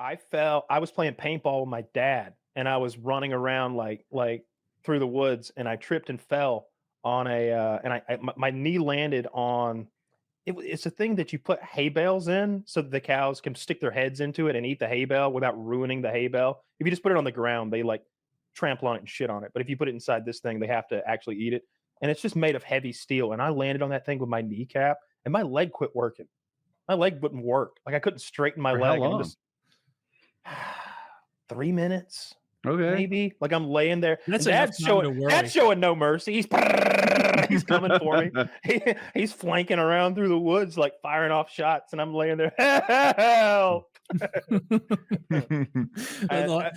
I fell. I was playing paintball with my dad, and I was running around like through the woods, and I tripped and fell on my knee landed on. It's a thing that you put hay bales in so that the cows can stick their heads into it and eat the hay bale without ruining the hay bale. If you just put it on the ground, they like trample on it and shit on it. But if you put it inside this thing, they have to actually eat it. And it's just made of heavy steel. And I landed on that thing with my kneecap, and my leg quit working. My leg wouldn't work. Like I couldn't straighten my leg. How long? Just 3 minutes. Okay. Maybe. Like I'm laying there. That's Dad's showing no mercy. He's coming for me. He's flanking around through the woods, like firing off shots, and I'm laying there. Help! I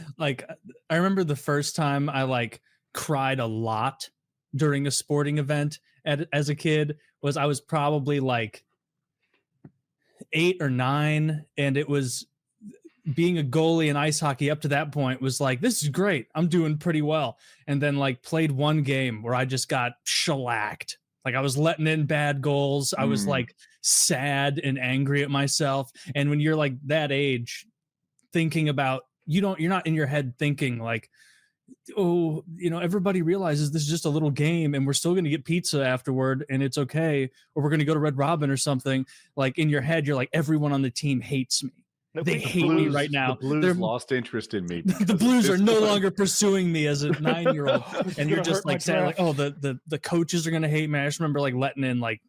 remember the first time I like cried a lot during a sporting event as a kid was I was probably like 8 or 9, and it was being a goalie in ice hockey up to that point was like, this is great. I'm doing pretty well. And then like played one game where I just got shellacked. Like I was letting in bad goals. I was like sad and angry at myself. And when you're like that age, thinking about, you're not in your head thinking like, oh, everybody realizes this is just a little game and we're still going to get pizza afterward and it's okay. Or we're going to go to Red Robin or something. Like in your head, you're like, everyone on the team hates me. They hate me right now. The Blues lost interest in me. The Blues are no longer pursuing me as a 9-year-old, and you're just like saying, like, "Oh, the coaches are gonna hate me." I just remember like letting in like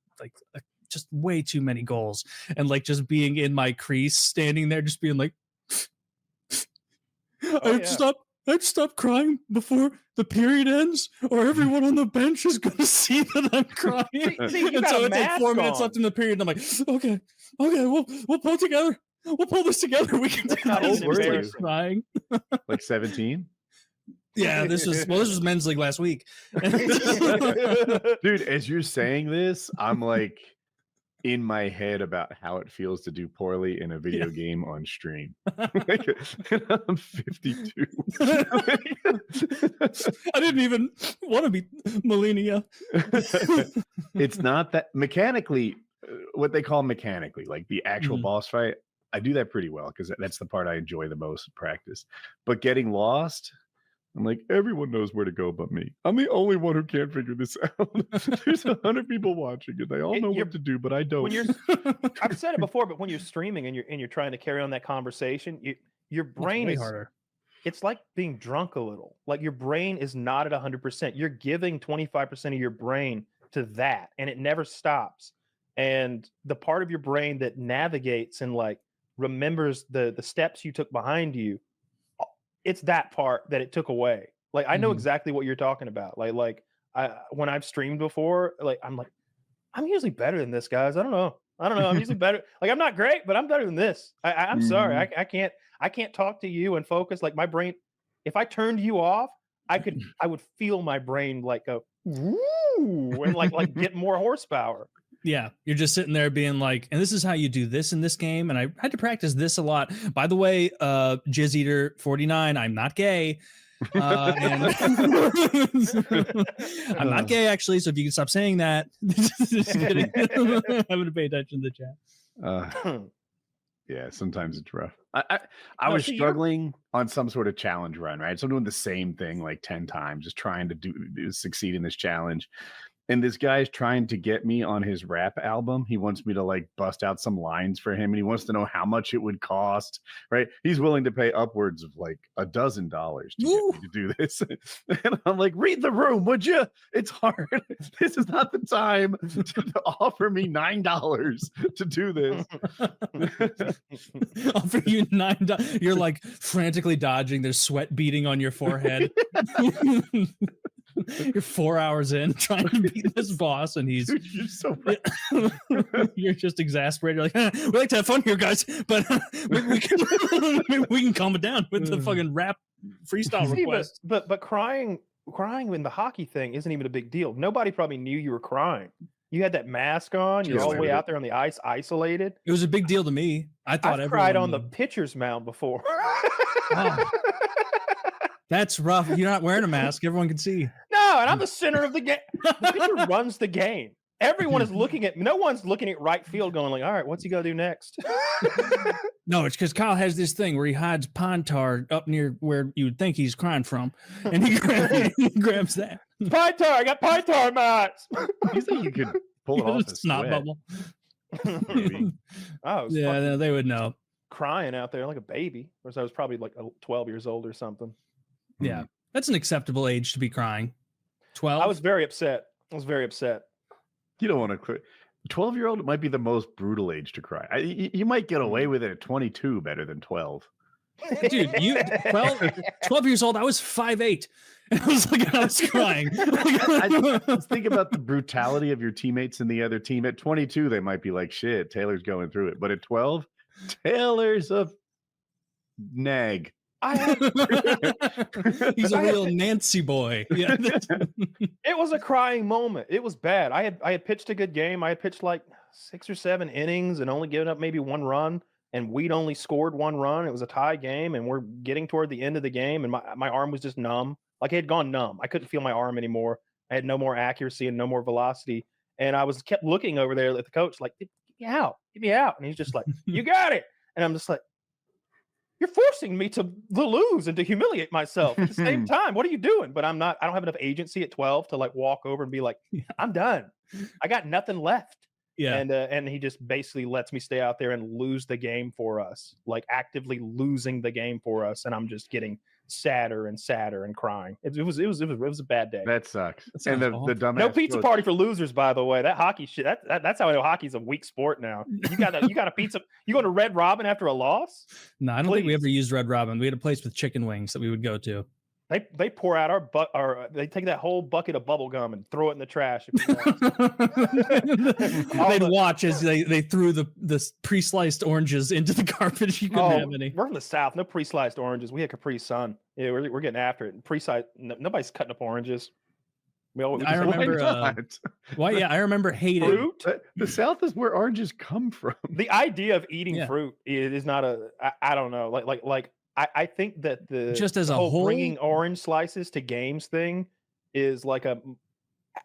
just way too many goals, and like just being in my crease, standing there, just being like, "I'd stop crying before the period ends, or everyone on the bench is gonna see that I'm crying." And so it's like 4 minutes left in the period, and I'm like, "Okay, we'll pull together." We'll pull this together. We can do How old were you? Crying. Like 17? Yeah, this was men's league last week. Dude, as you're saying this, I'm like in my head about how it feels to do poorly in a video game on stream. Like, I'm 52. I didn't even want to be millennia. It's not that mechanically, what they call mechanically, like the actual boss fight. I do that pretty well because that's the part I enjoy the most in practice. But getting lost, I'm like, everyone knows where to go but me. I'm the only one who can't figure this out. There's 100 people watching and they all know what to do, but I don't. I've said it before, but when you're streaming and you're trying to carry on that conversation, your brain is harder. It's like being drunk a little. Like your brain is not at 100%. You're giving 25% of your brain to that, and it never stops. And the part of your brain that navigates and like remembers the steps you took behind you, it's that part that it took away. Like I know exactly what you're talking about. Like when I've streamed before, like I'm usually better than this, guys. I don't know. I'm usually better. Like I'm not great, but I'm better than this. I'm sorry. I can't talk to you and focus. Like my brain, if I turned you off, I would feel my brain like go woo and like get more horsepower. Yeah, you're just sitting there being like, and this is how you do this in this game, and I had to practice this a lot. By the way, Jizz Eater 49, I'm not gay. I'm not gay, actually, so if you can stop saying that. Just kidding. I'm going to pay attention to the chat. Yeah, sometimes it's rough. I was struggling on some sort of challenge run, right? So I'm doing the same thing like 10 times, just trying to succeed in this challenge. And this guy's trying to get me on his rap album. He wants me to like bust out some lines for him, and he wants to know how much it would cost, right? He's willing to pay upwards of like $12 to get me to do this. And I'm like, read the room, would you? It's hard. This is not the time to offer me $9 to do this. Offer you $9. You're like frantically dodging. There's sweat beading on your forehead. You're 4 hours in trying to beat this boss, and he's you're so right. You're just exasperated. You're like, we like to have fun here, guys, but we can calm it down with the fucking rap freestyle request. But crying in the hockey thing isn't even a big deal. Nobody probably knew you were crying. You had that mask on. You're all the way out there on the ice, isolated. It was a big deal to me. I thought I've cried on the pitcher's mound before. Oh. That's rough. You're not wearing a mask. Everyone can see. No, and I'm the center of the game. The pitcher runs the game. Everyone is no one's looking at right field going like, all right, what's he going to do next? No, it's because Kyle has this thing where he hides pine tar up near where you would think he's crying from. And he grabs that. Pine tar. I got pine tar mats. You think you could pull it off a snot bubble? Oh, yeah, they would know. Crying out there like a baby. Whereas I was probably like 12 years old or something. Yeah, that's an acceptable age to be crying. 12? I was very upset. You don't want to cry. 12-year-old might be the most brutal age to cry. You might get away with it at 22 better than 12. Dude, 12 years old, I was 5'8". And I was like, I was crying. Just think about the brutality of your teammates and the other team. At 22, they might be like, shit, Taylor's going through it. But at 12, Taylor's a nag. He's a real Nancy boy. Yeah. It was a crying moment. It was bad. I had pitched a good game. I had pitched like 6 or 7 innings and only given up maybe 1 run. And we'd only scored 1 run. It was a tie game, and we're getting toward the end of the game, and my arm was just numb. Like it had gone numb. I couldn't feel my arm anymore. I had no more accuracy and no more velocity. And I kept looking over there at the coach, like, get me out. And he's just like, you got it. And I'm just like, you're forcing me to lose and to humiliate myself at the same time. What are you doing? But I don't have enough agency at 12 to like walk over and be like, I'm done. I got nothing left. Yeah. And he just basically lets me stay out there and lose the game for us, like actively losing the game for us. And I'm just getting sadder and sadder and crying. It was a bad day. That sucks. And the dumbass no pizza party for losers, by the way. That hockey shit. That's how I know hockey's a weak sport now. You got a pizza. You going to Red Robin after a loss? No, I don't think we ever used Red Robin. We had a place with chicken wings that we would go to. They pour out they take that whole bucket of bubble gum and throw it in the trash. They'd watch as they threw the pre-sliced oranges into the garbage. You couldn't have any. We're from the South. No pre-sliced oranges. We had Capri Sun. Yeah, we're getting after it. Pre-sliced. Nobody's cutting up oranges. I remember hating fruit. The South is where oranges come from. The idea of eating fruit is not I don't know. I think that just as a whole bringing orange slices to games thing is like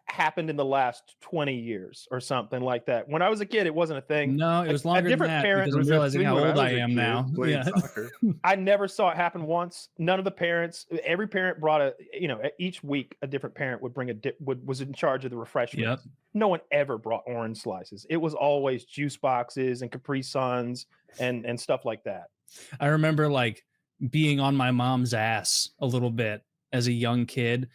happened in the last 20 years or something like that. When I was a kid, it wasn't a thing. No, it was longer than that because I'm realizing how old I am now. Yeah. I never saw it happen once. None of the parents, every parent brought each week a different parent would bring was in charge of the refreshments. Yep. No one ever brought orange slices. It was always juice boxes and Capri Suns and stuff like that. I remember like being on my mom's ass a little bit as a young kid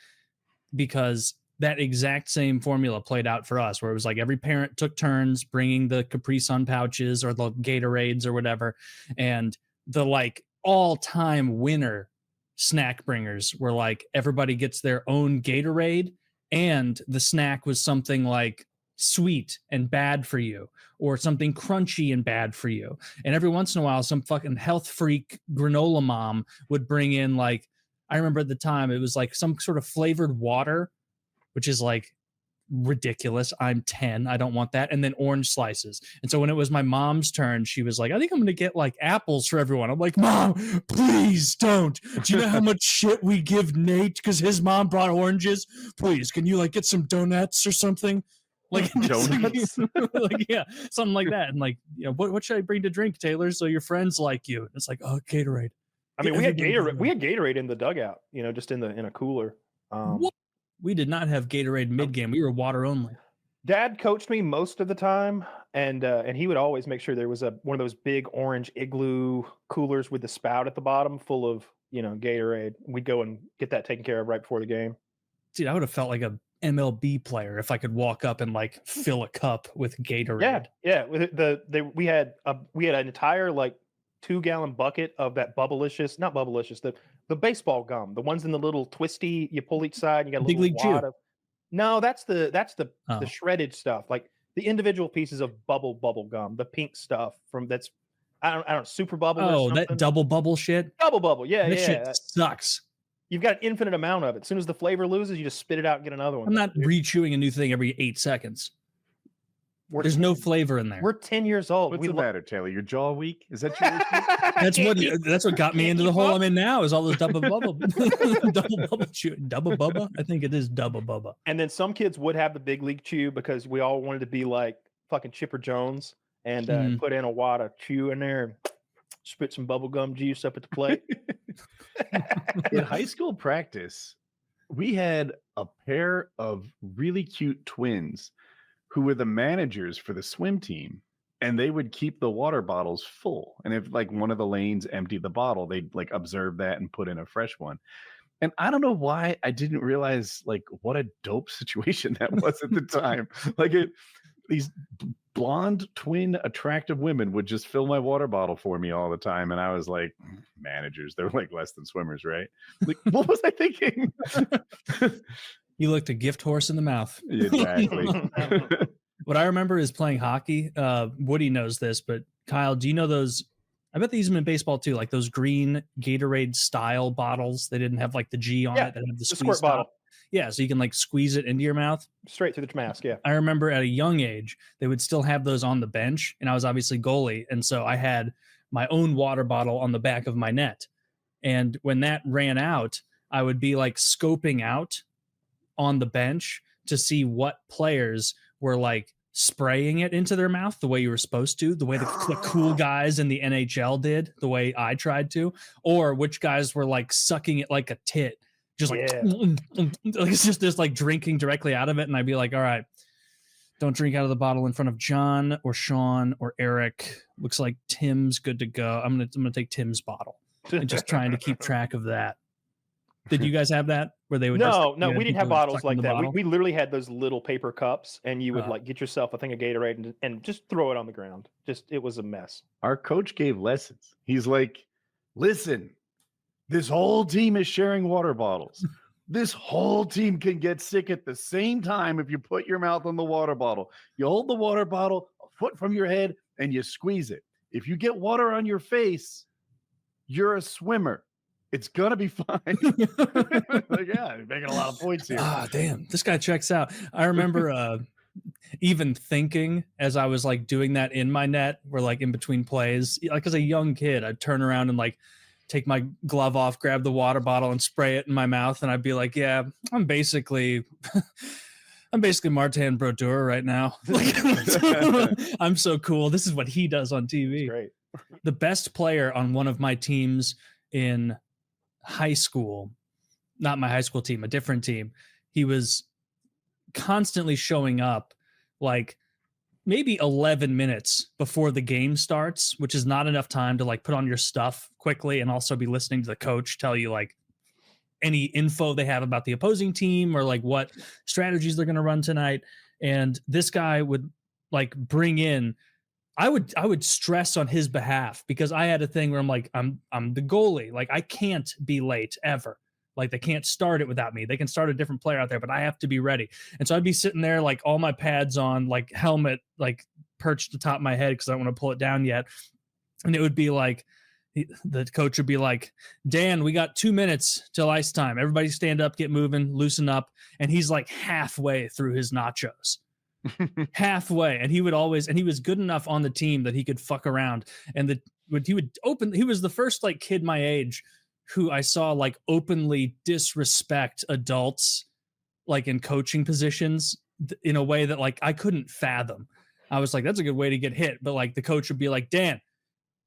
because that exact same formula played out for us where it was like every parent took turns bringing the Capri Sun pouches or the Gatorades or whatever. And the like all-time winner snack bringers were like everybody gets their own Gatorade and the snack was something like sweet and bad for you or something crunchy and bad for you. And every once in a while, some fucking health freak granola mom would bring in like, I remember at the time it was like some sort of flavored water, which is like ridiculous. I'm 10. I don't want that. And then orange slices. And so when it was my mom's turn, she was like, I think I'm going to get like apples for everyone. I'm like, Mom, please don't. Do you know how much shit we give Nate because his mom brought oranges? Please, can you like get some donuts or something? Like donuts, like yeah, something like that. And like, you know, what should I bring to drink, Taylor? So your friends like you. It's like, oh, Gatorade. I mean, we had Gatorade in the dugout, you know, just in a cooler. What? We did not have Gatorade mid game. We were water only. Dad coached me most of the time, and he would always make sure there was one of those big orange igloo coolers with the spout at the bottom, full of Gatorade. We'd go and get that taken care of right before the game. Dude, I would have felt like a MLB player if I could walk up and like fill a cup with Gatorade. Yeah. We had an entire like 2-gallon bucket of that not Bubblicious, the baseball gum, the ones in the little twisty, you pull each side, and you got a Big little League wad Chew. No, that's the shredded stuff, like the individual pieces of bubble gum, the pink stuff that's I don't super bubble. Oh, that double bubble shit. Double bubble, yeah, that shit sucks. You've got an infinite amount of it. As soon as the flavor loses, you just spit it out and get another one. I'm not re-chewing a new thing every 8 seconds. There's no flavor in there. We're 10 years old. What's the matter, Taylor? Your jaw weak? Is that your issue? That's what got me into the hole I'm in now. Is all this double bubble, double bubba. I think it is double bubba. And then some kids would have the big league chew because we all wanted to be like fucking Chipper Jones and put in a wad of chew in there and spit some bubblegum juice up at the plate. In high school practice, we had a pair of really cute twins who were the managers for the swim team, and they would keep the water bottles full. And if like one of the lanes emptied the bottle, they'd like observe that and put in a fresh one. And I don't know why I didn't realize like what a dope situation that was at the time. Like these blonde twin attractive women would just fill my water bottle for me all the time. And I was like, managers, they're like less than swimmers, right? Like, what was I thinking? You looked a gift horse in the mouth. Exactly. What I remember is playing hockey. Woody knows this, but Kyle, do you know those? I bet they use them in baseball too, like those green Gatorade style bottles. They didn't have like the G on it. That had the squirt bottle. Yeah, so you can like squeeze it into your mouth. Straight through the mask, yeah. I remember at a young age, they would still have those on the bench, and I was obviously goalie, and so I had my own water bottle on the back of my net. And when that ran out, I would be like scoping out on the bench to see what players were like spraying it into their mouth the way you were supposed to, the way the cool guys in the NHL did, the way I tried to, or which guys were like sucking it like a tit, just like, it's just like drinking directly out of it. And I'd be like, all right, don't drink out of the bottle in front of John or Sean or Eric. Looks like Tim's good to go. I'm gonna take Tim's bottle, and just trying to keep track of that. Did you guys have that where they would? No, we didn't have bottles like that. We literally had those little paper cups, and you would like get yourself a thing of Gatorade and just throw it on the ground. It was a mess. Our coach gave lessons. He's like, listen, this whole team is sharing water bottles. This whole team can get sick at the same time if you put your mouth on the water bottle. You hold the water bottle a foot from your head and you squeeze it. If you get water on your face, you're a swimmer. It's gonna be fine. Like, yeah, you're making a lot of points here. Ah, damn, this guy checks out. I remember even thinking as I was like doing that in my net, where like in between plays, like as a young kid, I'd turn around and like take my glove off, grab the water bottle and spray it in my mouth. And I'd be like, yeah, I'm basically Martin Brodeur right now. Like, I'm so cool. This is what he does on TV. Great. The best player on one of my teams in high school, not my high school team, a different team, he was constantly showing up like maybe 11 minutes before the game starts, which is not enough time to like put on your stuff quickly and also be listening to the coach tell you like any info they have about the opposing team or like what strategies they're going to run tonight. And this guy would like bring in, I would stress on his behalf because I had a thing where I'm like, I'm the goalie. Like I can't be late ever. Like they can't start it without me. They can start a different player out there, but I have to be ready. And so I'd be sitting there like all my pads on, like helmet, like perched atop my head because I don't want to pull it down yet. And it would be like, the coach would be like, Dan, we got 2 minutes till ice time. Everybody stand up, get moving, loosen up. And he's like halfway through his nachos. Halfway. And he was good enough on the team that he could fuck around. And he was the first like kid my age who I saw like openly disrespect adults like in coaching positions in a way that like I couldn't fathom. I was like, that's a good way to get hit. But like the coach would be like, Dan,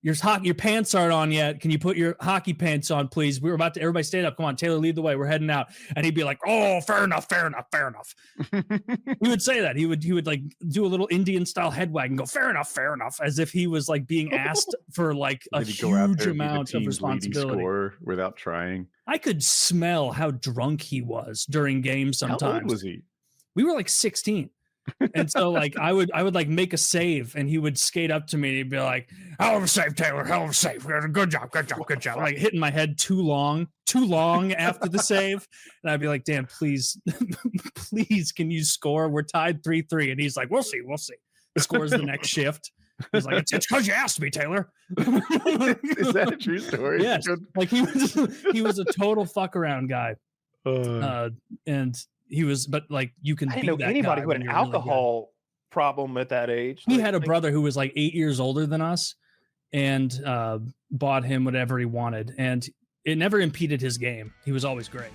your pants aren't on yet. Can you put your hockey pants on, please? We're about to, everybody stand up. Come on, Taylor, lead the way. We're heading out. And he'd be like, oh, fair enough. He would say that. He would like do a little Indian style head wag and go, fair enough, as if he was like being asked for like a huge amount of responsibility. Without trying. I could smell how drunk he was during games sometimes. How old was he? We were like 16. And so like I would like make a save and he would skate up to me and he'd be like, hell of a save, Taylor, hell of a save. Good job. Like hitting my head too long after the save. And I'd be like, Dan, please, can you score? We're tied 3-3. And he's like, we'll see. Scores the next shift. He's like, it's because you asked me, Taylor. Is that a true story? Yes. Like he was a total fuck around guy. And he was, but like you can. I didn't know anybody who had alcohol problem at that age. He had a brother who was like 8 years older than us, and bought him whatever he wanted, and it never impeded his game. He was always great.